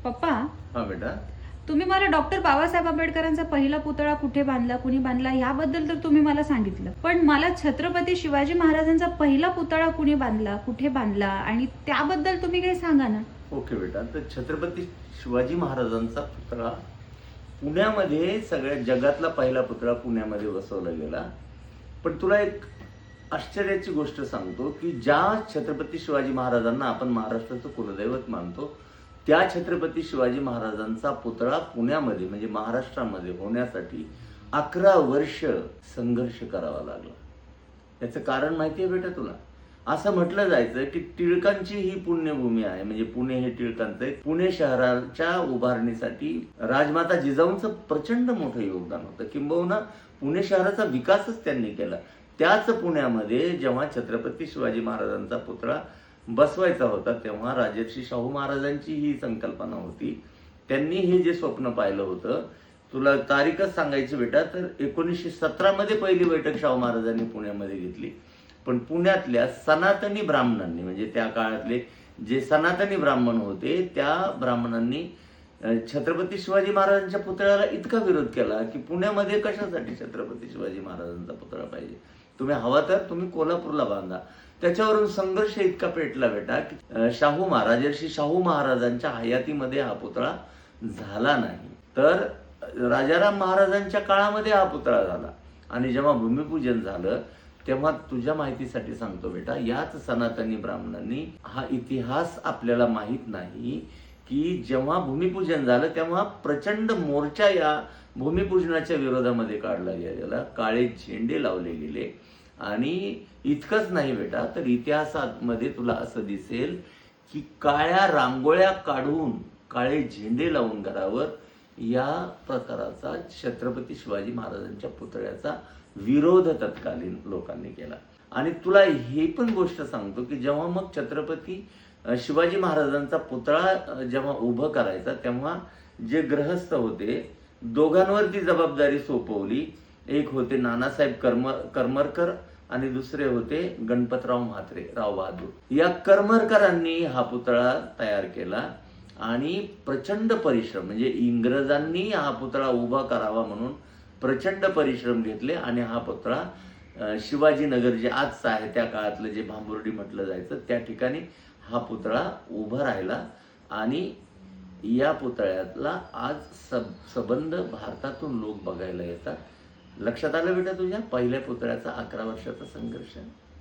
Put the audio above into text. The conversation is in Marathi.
पप्पा, हा बेटा. तुम्ही मला डॉक्टर बाबासाहेब आंबेडकरांचा पहिला पुतळा कुठे बांधला, कुणी बांधला याबद्दल तर तुम्ही मला सांगितलं, पण मला छत्रपती शिवाजी महाराजांचा पहिला पुतळा कुणी बांधला, कुठे बांधला आणि त्याबद्दल तुम्ही काही सांगा ना. ओके बेटा. तर छत्रपती शिवाजी महाराजांचा पुतळा पुण्यामध्ये सगळ्या जगातला पहिला पुतळा पुण्यामध्ये बसवला गेला. पण तुला एक आश्चर्याची गोष्ट सांगतो की ज्या छत्रपती शिवाजी महाराजांना आपण महाराष्ट्राचं कुलदैवत मानतो, त्या छत्रपती शिवाजी महाराजांचा पुतळा पुण्यामध्ये म्हणजे महाराष्ट्रामध्ये होण्यासाठी 11 वर्ष संघर्ष करावा लागला. याचं कारण माहिती आहे बेटा तुला? असं म्हटलं जायचं की टिळकांची ही पुण्यभूमी आहे, म्हणजे पुणे हे टिळकांचं आहे. पुणे शहराच्या उभारणीसाठी राजमाता जिजाऊंचं प्रचंड मोठं योगदान होतं, किंबहुना पुणे शहराचा विकासच त्यांनी केला. त्याच पुण्यामध्ये जेव्हा छत्रपती शिवाजी महाराजांचा पुतळा बसवायचा होता तेव्हा राजर्षी शाहू महाराजांची ही संकल्पना होती. त्यांनी हे जे स्वप्न पाहिलं होतं, तुला तारीखच सांगायची बेटा, तर 1917 मध्ये पहिली बैठक शाहू महाराजांनी पुण्यामध्ये घेतली. पण पुण्यातल्या सनातनी ब्राह्मणांनी, म्हणजे त्या काळातले जे सनातनी ब्राह्मण होते त्या ब्राह्मणांनी छत्रपती शिवाजी महाराजांच्या पुतळ्याला इतका विरोध केला की पुण्यामध्ये कशासाठी छत्रपती शिवाजी महाराजांचा पुतळा पाहिजे, तुम्ही हवा तर तुम्ही कोल्हापूरला बांधा. त्याच्यावरून संघर्ष इतका पेटला बेटा की राजर्षी शाहू महाराजांच्या हयातीमध्ये हा पुतळा झाला नाही, तर राजाराम महाराजांच्या काळामध्ये हा पुतळा झाला. आणि जेव्हा भूमिपूजन झालं तेव्हा तुझ्या माहितीसाठी सांगतो बेटा, याच सनातनी ब्राह्मणांनी, हा इतिहास आपल्याला माहित नाही की जेव्हा भूमिपूजन झालं तेव्हा प्रचंड मोर्चा या भूमिपूजनाच्या विरोधामध्ये काढला गेला, काळे झेंडे लावले गेले. आणि इतकंच नाही बेटा, तर इतिहासामध्ये तुला असं दिसेल की काळ्या रांगोळ्या काढून काळे झेंडे लावून घरावर या प्रकाराचा छत्रपती शिवाजी महाराजांच्या पुतळ्याचा विरोध तत्कालीन लोकांनी केला. आणि तुला हे पण गोष्ट सांगतो की जेव्हा मग छत्रपती शिवाजी महाराजांचा पुतळा जेव्हा उभं करायचा तेव्हा जे ग्रहस्थ होते दोघांवर ती जबाबदारी सोपवली. एक होते नानासाहेब करमरकर आणि दुसरे होते गणपतराव म्हात्रे, राव बहादूर. या करमरकरांनी हा पुतळा तयार केला आणि प्रचंड परिश्रम, म्हणजे इंग्रजांनी हा पुतळा उभा करावा म्हणून प्रचंड परिश्रम घेतले आणि हा पुतळा शिवाजीनगर जे आजचं आहे त्या काळातलं जे भांबुर्डी म्हटलं जायचं त्या ठिकाणी हा पुतळा उभा राहिला. आणि या पुतळ्याला आज सबंध भारतातून लोक बघायला येतात. लक्षात आलं बेटा तुझ्या पहिल्या पुतळ्याचा 11 वर्षाचा संघर्ष?